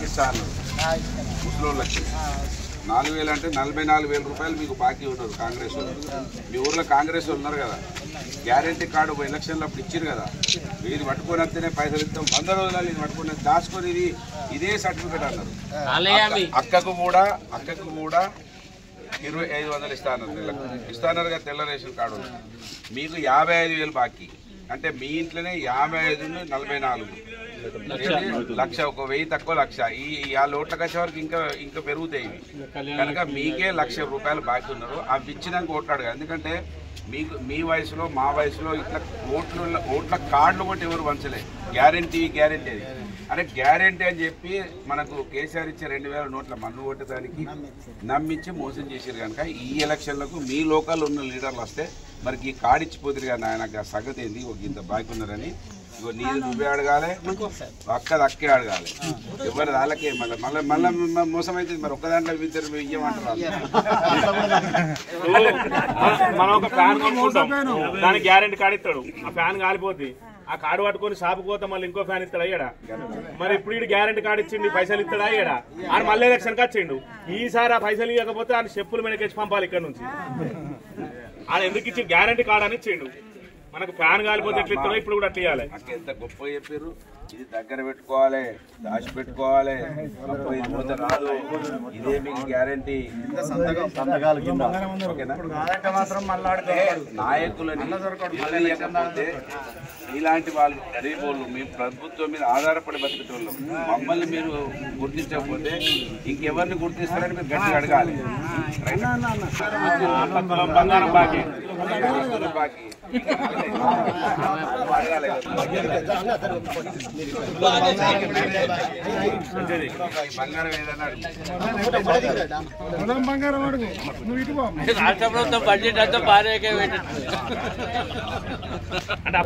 వాళ్ళకి ఇస్తాను ముసలోళ్ళకి 4,000 అంటే 44,000 రూపాయలు మీకు బాకీ ఉన్నారు కాంగ్రెస్ వాళ్ళు. మీ ఊర్లో కాంగ్రెస్ వాళ్ళు ఉన్నారు కదా, గ్యారంటీ కార్డు ఎలక్షన్లో అప్పుడు ఇచ్చారు కదా, ఇది పట్టుకొని వస్తేనే పైసలు ఇస్తాం 100 రోజులు ఇది పట్టుకొని దాచుకొని ఇదే సర్టిఫికేట్ అన్నారు. అక్కకు కూడా 2,500 ఇస్తాన్నారు కదా తెల్ల రేషన్ కార్డు. మీకు 55,000 బాకీ అంటే మీ ఇంట్లోనే 55 44 లక్ష, 1,000 తక్కువ 1,00,000. ఈ ఆ లోట్లకు వచ్చే వరకు ఇంకా పెరుగుతాయి ఇవి. కనుక మీకే 1,00,000 రూపాయలు బాకీ ఉన్నారు. అవి ఇచ్చినాక ఓట్లాడు. ఎందుకంటే మీకు మీ వయసులో మా వయసులో ఇట్లా ఓట్ల కార్డులు కూడా ఎవరు పంచలేదు. గ్యారంటీ అది అంటే గ్యారంటీ అని చెప్పి మనకు కేసీఆర్ ఇచ్చే 2,000 నోట్ల మన్ను కొట్టడానికి నమ్మించి మోసం చేశారు. కనుక ఈ ఎలక్షన్లకు మీ లోకల్ ఉన్న లీడర్లు వస్తే మరికి ఈ కార్డు ఇచ్చిపోతారు కదా ఆయన సంగతి ఏంది, ఒక ఇంత బాకీ ఉన్నారని. ఇగో నీది నువ్వే అడగాలి, అక్కే అడగాలి, ఎవరు వాళ్ళకే మళ్ళీ మోసం అయితే మరి ఒక్క దాంట్లో ఇద్దరు ఇయ్యమంటారు. మనం ఒక ఫ్యాన్ కొనుక్కుంటాం, దానికి గ్యారెంటీ కార్డు ఇస్తాడు. ఆ ఫ్యాన్ కాలిపోద్ది, ఆ కార్డు పట్టుకొని షాపు పోతే మళ్ళీ ఇంకో ఫ్యాన్ ఇస్తాడు అయ్యాడా. మరి ఇప్పుడు ఇటు గ్యారెంటీ కార్డు ఇచ్చిండు, పైసలు ఇస్తాడా అయ్యాడా. ఆయన మళ్ళీ ఎలక్షన్కి వచ్చిండు. ఈసారి ఆ పైసలు ఇవ్వకపోతే ఆయన చెప్పులు మీదకి పంపాలి ఇక్కడ నుంచి. ఆయన ఎందుకు ఇచ్చి గ్యారెంటీ కార్డు అని ఇచ్చిండు. మనకు ఫ్యాన్ కాలిపోతే ఎట్లా ఇస్తారో ఇప్పుడు కూడా అట్లా ఇవ్వాలి. ఎంత గొప్ప చెప్పారు. ఇది దగ్గర పెట్టుకోవాలి, దాచి పెట్టుకోవాలి, ఇది పోతే రాదు, ఇదే మీకు గ్యారంటీ. నాయకులని ఇవ్వకపోతే ఇలాంటి వాళ్ళు గరీబోళ్ళు మీ ప్రభుత్వం మీద ఆధారపడి బతికేటోళ్ళు మమ్మల్ని మీరు గుర్తించకపోతే ఇంకెవరిని గుర్తిస్తారని మీరు గట్టిగా అడగాలి. బంగారం బాకీ బాకీ బంగారం ఏదన్నా బంగారం అడుగు నువ్వు ఇటు రాష్ట్ర ప్రభుత్వం బడ్జెట్ అంతా భారీగా అంటే